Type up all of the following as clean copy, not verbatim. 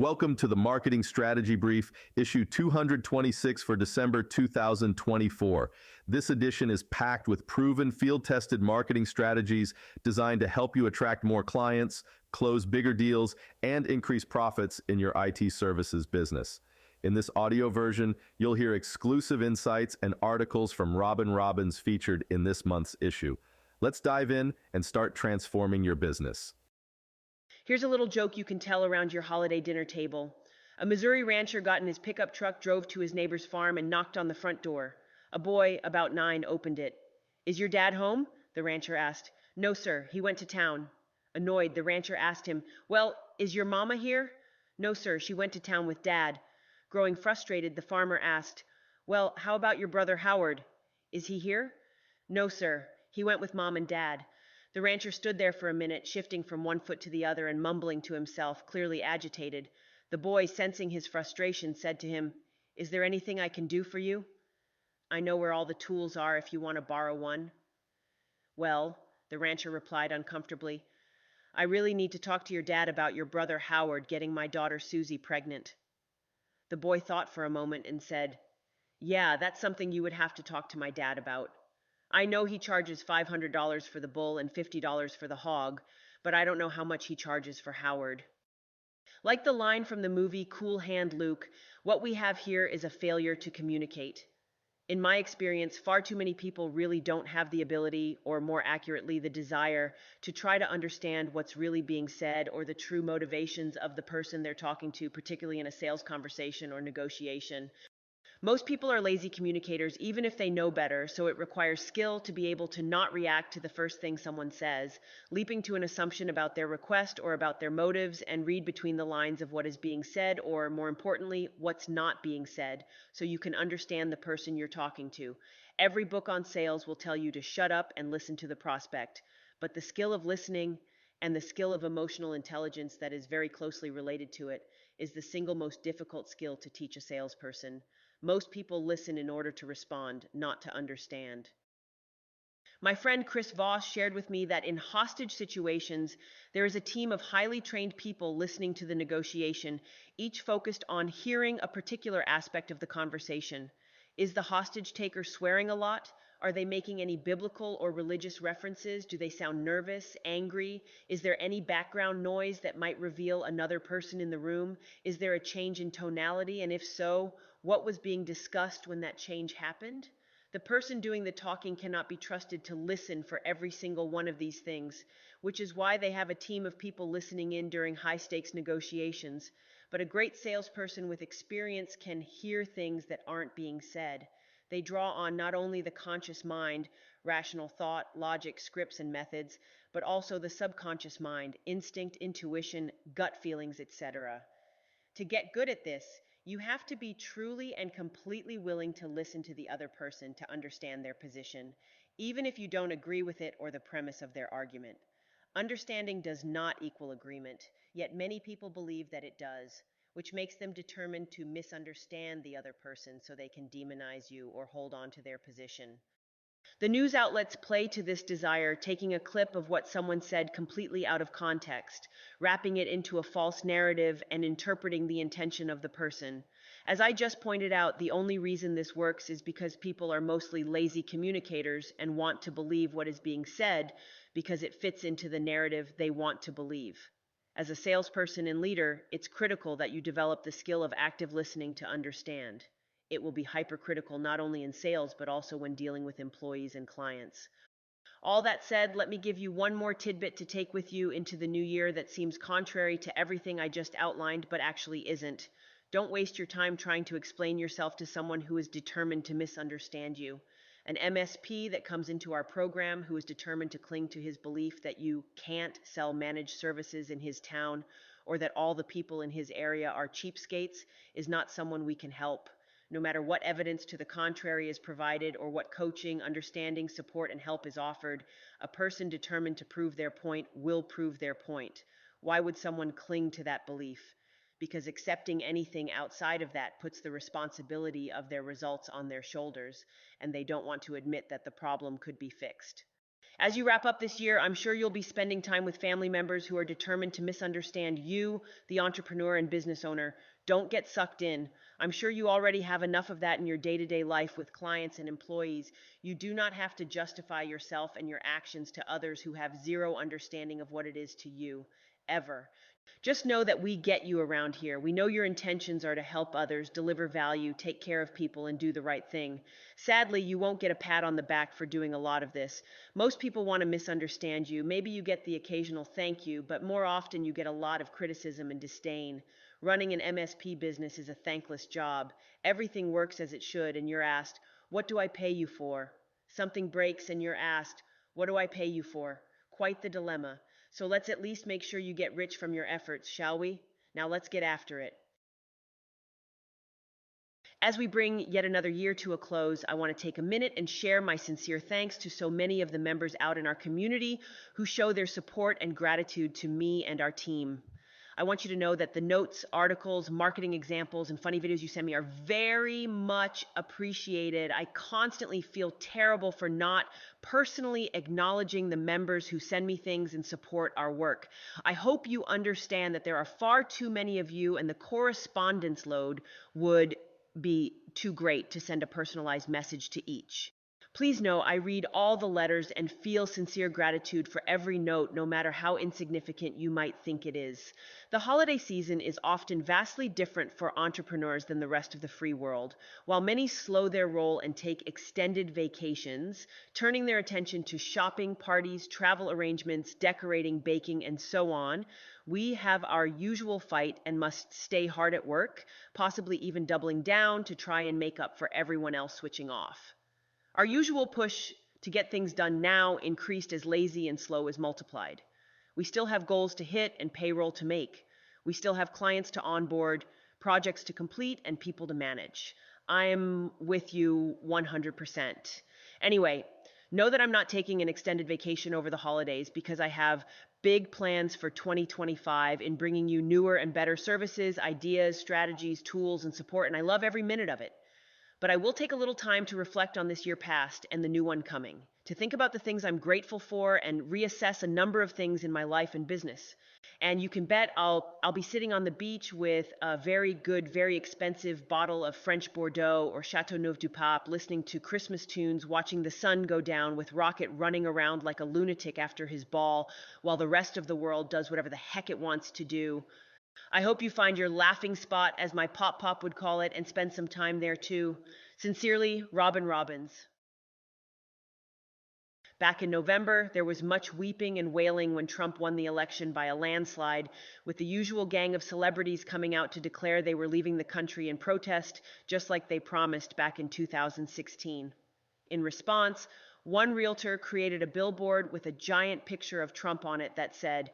Welcome to the Marketing Strategy Brief, issue 226 for December 2024. This edition is packed with proven, field-tested marketing strategies designed to help you attract more clients, close bigger deals, and increase profits in your IT services business. In this audio version, you'll hear exclusive insights and articles from Robin Robbins featured in this month's issue. Let's dive in and start transforming your business. Here's a little joke you can tell around your holiday dinner table. A Missouri rancher got in his pickup truck, drove to his neighbor's farm, and knocked on the front door. A boy, about 9, opened it. "Is your dad home?" the rancher asked. "No, sir. He went to town." Annoyed, the rancher asked him, "Well, is your mama here?" "No, sir. She went to town with Dad." Growing frustrated, the farmer asked, "Well, how about your brother Howard? Is he here?" "No, sir. He went with Mom and Dad." The rancher stood there for a minute, shifting from one foot to the other and mumbling to himself, clearly agitated. The boy, sensing his frustration, said to him, "Is there anything I can do for you?" "I know where all the tools are if you want to borrow one." "Well," the rancher replied uncomfortably, "I really need to talk to your dad about your brother Howard getting my daughter Susie pregnant." The boy thought for a moment and said, "Yeah, that's something you would have to talk to my dad about. I know he charges $500 for the bull and $50 for the hog, but I don't know how much he charges for Howard." Like the line from the movie Cool Hand Luke, what we have here is a failure to communicate. In my experience, far too many people really don't have the ability, or more accurately, the desire, to try to understand what's really being said or the true motivations of the person they're talking to, particularly in a sales conversation or negotiation. Most people are lazy communicators, even if they know better, so it requires skill to be able to not react to the first thing someone says, leaping to an assumption about their request or about their motives, and read between the lines of what is being said, or more importantly, what's not being said, so you can understand the person you're talking to. Every book on sales will tell you to shut up and listen to the prospect, but the skill of listening and the skill of emotional intelligence that is very closely related to it is the single most difficult skill to teach a salesperson. Most people listen in order to respond, not to understand. My friend Chris Voss shared with me that in hostage situations, there is a team of highly trained people listening to the negotiation, each focused on hearing a particular aspect of the conversation. Is the hostage taker swearing a lot? Are they making any biblical or religious references? Do they sound nervous, angry? Is there any background noise that might reveal another person in the room? Is there a change in tonality? And if so, what was being discussed when that change happened? The person doing the talking cannot be trusted to listen for every single one of these things, which is why they have a team of people listening in during high-stakes negotiations. But a great salesperson with experience can hear things that aren't being said. They draw on not only the conscious mind, rational thought, logic, scripts, and methods, but also the subconscious mind, instinct, intuition, gut feelings, etc. To get good at this, you have to be truly and completely willing to listen to the other person to understand their position, even if you don't agree with it or the premise of their argument. Understanding does not equal agreement, yet many people believe that it does, which makes them determined to misunderstand the other person so they can demonize you or hold on to their position. The news outlets play to this desire, taking a clip of what someone said completely out of context, wrapping it into a false narrative, and interpreting the intention of the person. As I just pointed out, the only reason this works is because people are mostly lazy communicators and want to believe what is being said because it fits into the narrative they want to believe. As a salesperson and leader, it's critical that you develop the skill of active listening to understand. It will be hypercritical not only in sales, but also when dealing with employees and clients. All that said, let me give you one more tidbit to take with you into the new year that seems contrary to everything I just outlined, but actually isn't. Don't waste your time trying to explain yourself to someone who is determined to misunderstand you. An MSP that comes into our program who is determined to cling to his belief that you can't sell managed services in his town or that all the people in his area are cheapskates is not someone we can help. No matter what evidence to the contrary is provided or what coaching, understanding, support, and help is offered, a person determined to prove their point will prove their point. Why would someone cling to that belief? Because accepting anything outside of that puts the responsibility of their results on their shoulders, and they don't want to admit that the problem could be fixed. As you wrap up this year, I'm sure you'll be spending time with family members who are determined to misunderstand you, the entrepreneur and business owner. Don't get sucked in. I'm sure you already have enough of that in your day to day life with clients and employees. You do not have to justify yourself and your actions to others who have zero understanding of what it is to you, ever. Just know that we get you around here. We know your intentions are to help others, deliver value, take care of people, and do the right thing. Sadly, you won't get a pat on the back for doing a lot of this. Most people want to misunderstand you. Maybe you get the occasional thank you, but more often you get a lot of criticism and disdain. Running an MSP business is a thankless job. Everything works as it should, and you're asked, "What do I pay you for?" Something breaks, and you're asked, "What do I pay you for?" Quite the dilemma. So let's at least make sure you get rich from your efforts, shall we? Now let's get after it. As we bring yet another year to a close, I want to take a minute and share my sincere thanks to so many of the members out in our community who show their support and gratitude to me and our team. I want you to know that the notes, articles, marketing examples, and funny videos you send me are very much appreciated. I constantly feel terrible for not personally acknowledging the members who send me things and support our work. I hope you understand that there are far too many of you, and the correspondence load would be too great to send a personalized message to each. Please know I read all the letters and feel sincere gratitude for every note, no matter how insignificant you might think it is. The holiday season is often vastly different for entrepreneurs than the rest of the free world. While many slow their roll and take extended vacations, turning their attention to shopping, parties, travel arrangements, decorating, baking, and so on, we have our usual fight and must stay hard at work, possibly even doubling down to try and make up for everyone else switching off. Our usual push to get things done now increased as lazy and slow is multiplied. We still have goals to hit and payroll to make. We still have clients to onboard, projects to complete, and people to manage. I'm with you 100%. Anyway, know that I'm not taking an extended vacation over the holidays because I have big plans for 2025 in bringing you newer and better services, ideas, strategies, tools, and support, and I love every minute of it. But I will take a little time to reflect on this year past and the new one coming, to think about the things I'm grateful for and reassess a number of things in my life and business. And you can bet I'll be sitting on the beach with a very good, very expensive bottle of French Bordeaux or Chateauneuf du Pape, listening to Christmas tunes, watching the sun go down, with Rocket running around like a lunatic after his ball, while the rest of the world does whatever the heck it wants to do. I hope you find your laughing spot, as my pop would call it, and spend some time there too. Sincerely, Robin Robbins. Back in November, there was much weeping and wailing when Trump won the election by a landslide, with the usual gang of celebrities coming out to declare they were leaving the country in protest, just like they promised back in 2016. In response, one realtor created a billboard with a giant picture of Trump on it that said,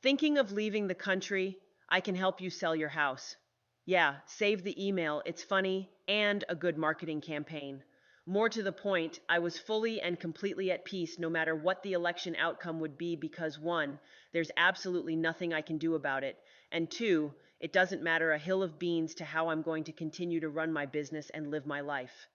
"Thinking of leaving the country? I can help you sell your house." Yeah, save the email. It's funny and a good marketing campaign. More to the point, I was fully and completely at peace no matter what the election outcome would be because one, there's absolutely nothing I can do about it, and two, it doesn't matter a hill of beans to how I'm going to continue to run my business and live my life.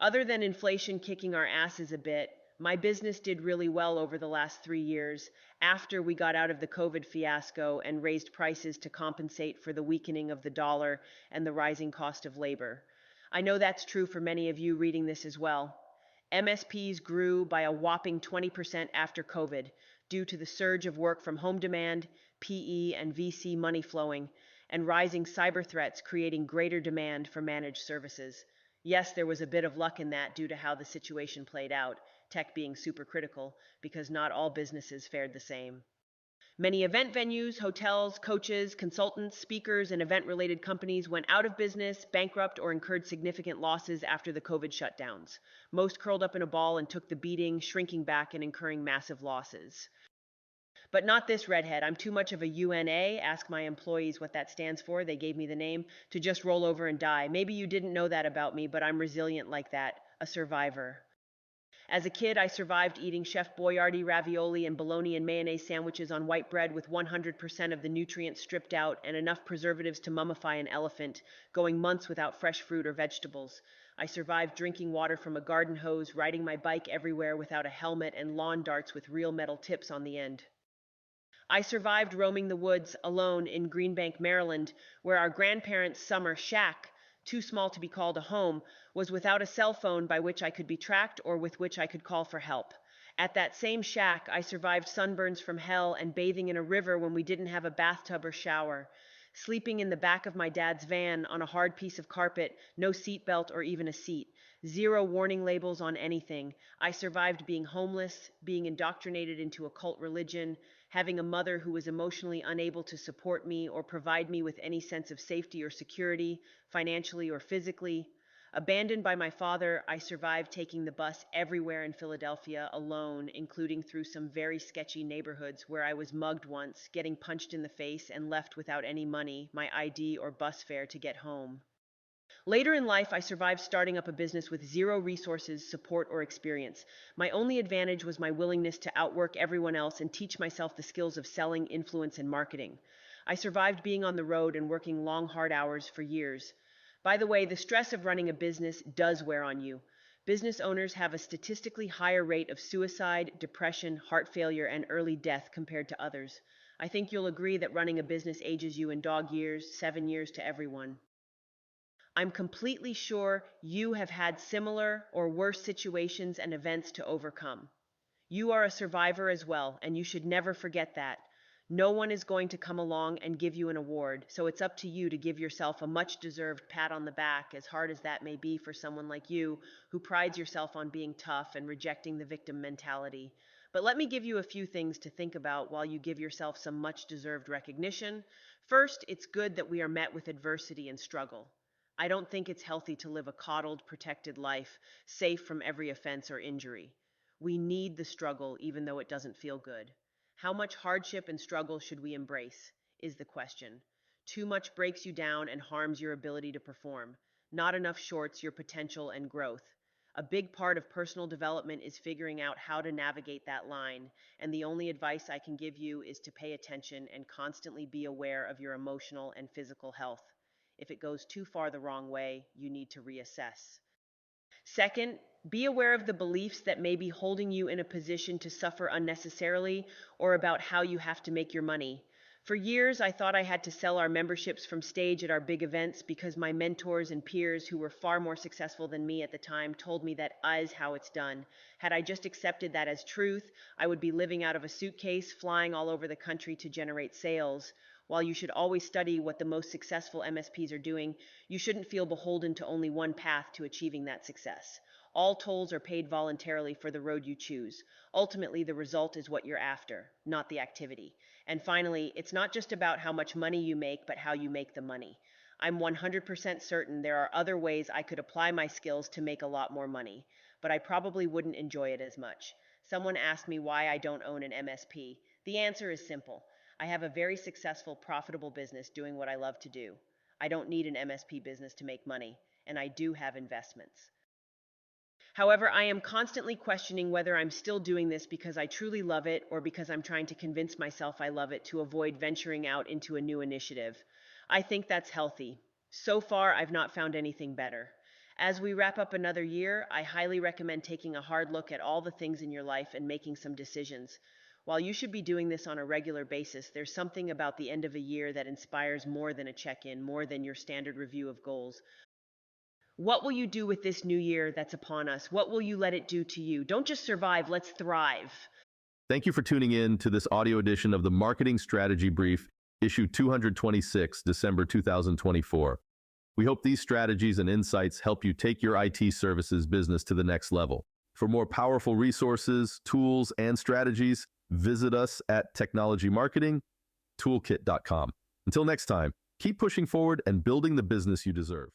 Other than inflation kicking our asses a bit, my business did really well over the last 3 years after we got out of the COVID fiasco and raised prices to compensate for the weakening of the dollar and the rising cost of labor. I know that's true for many of you reading this as well. MSPs grew by a whopping 20% after COVID due to the surge of work from home demand, PE and VC money flowing, and rising cyber threats creating greater demand for managed services. Yes, there was a bit of luck in that due to how the situation played out, tech being super critical, because not all businesses fared the same. Many event venues, hotels, coaches, consultants, speakers, and event related companies went out of business, bankrupt, or incurred significant losses after the COVID shutdowns. Most curled up in a ball and took the beating, shrinking back and incurring massive losses. But not this redhead. I'm too much of a UNA. Ask my employees what that stands for. They gave me the name to just roll over and die. Maybe you didn't know that about me, but I'm resilient like that. A survivor. As a kid, I survived eating Chef Boyardee ravioli and bologna and mayonnaise sandwiches on white bread with 100% of the nutrients stripped out and enough preservatives to mummify an elephant, going months without fresh fruit or vegetables. I survived drinking water from a garden hose, riding my bike everywhere without a helmet, and lawn darts with real metal tips on the end. I survived roaming the woods alone in Greenbank, Maryland, where our grandparents' summer shack, too small to be called a home, was without a cell phone by which I could be tracked or with which I could call for help. At that same shack, I survived sunburns from hell and bathing in a river when we didn't have a bathtub or shower. Sleeping in the back of my dad's van on a hard piece of carpet, no seatbelt or even a seat. Zero warning labels on anything. I survived being homeless, being indoctrinated into a cult religion, having a mother who was emotionally unable to support me or provide me with any sense of safety or security, financially or physically. Abandoned by my father, I survived taking the bus everywhere in Philadelphia alone, including through some very sketchy neighborhoods where I was mugged once, getting punched in the face, and left without any money, my ID, or bus fare to get home. Later in life, I survived starting up a business with zero resources, support, or experience. My only advantage was my willingness to outwork everyone else and teach myself the skills of selling, influence, and marketing. I survived being on the road and working long, hard hours for years. By the way, the stress of running a business does wear on you. Business owners have a statistically higher rate of suicide, depression, heart failure, and early death compared to others. I think you'll agree that running a business ages you in dog years, 7 years to everyone. I'm completely sure you have had similar or worse situations and events to overcome. You are a survivor as well, and you should never forget that. No one is going to come along and give you an award, so it's up to you to give yourself a much deserved pat on the back, as hard as that may be for someone like you, who prides yourself on being tough and rejecting the victim mentality. But let me give you a few things to think about while you give yourself some much deserved recognition. First, it's good that we are met with adversity and struggle. I don't think it's healthy to live a coddled, protected life, safe from every offense or injury. We need the struggle, even though it doesn't feel good. How much hardship and struggle should we embrace, is the question. Too much breaks you down and harms your ability to perform. Not enough shorts your potential and growth. A big part of personal development is figuring out how to navigate that line, and the only advice I can give you is to pay attention and constantly be aware of your emotional and physical health. If it goes too far the wrong way, you need to reassess. Second, be aware of the beliefs that may be holding you in a position to suffer unnecessarily or about how you have to make your money. For years, I thought I had to sell our memberships from stage at our big events because my mentors and peers, who were far more successful than me at the time, told me that is how it's done. Had I just accepted that as truth, I would be living out of a suitcase, flying all over the country to generate sales. While you should always study what the most successful MSPs are doing, you shouldn't feel beholden to only one path to achieving that success. All tolls are paid voluntarily for the road you choose. Ultimately, the result is what you're after, not the activity. And finally, it's not just about how much money you make, but how you make the money. I'm 100% certain there are other ways I could apply my skills to make a lot more money, but I probably wouldn't enjoy it as much. Someone asked me why I don't own an MSP. The answer is simple. I have a very successful, profitable business doing what I love to do. I don't need an MSP business to make money, and I do have investments. However, I am constantly questioning whether I'm still doing this because I truly love it or because I'm trying to convince myself I love it to avoid venturing out into a new initiative. I think that's healthy. So far, I've not found anything better. As we wrap up another year, I highly recommend taking a hard look at all the things in your life and making some decisions. While you should be doing this on a regular basis, there's something about the end of a year that inspires more than a check-in, more than your standard review of goals. What will you do with this new year that's upon us? What will you let it do to you? Don't just survive, let's thrive. Thank you for tuning in to this audio edition of the Marketing Strategy Brief, issue 226, December 2024. We hope these strategies and insights help you take your IT services business to the next level. For more powerful resources, tools, and strategies, visit us at technologymarketingtoolkit.com. Until next time, keep pushing forward and building the business you deserve.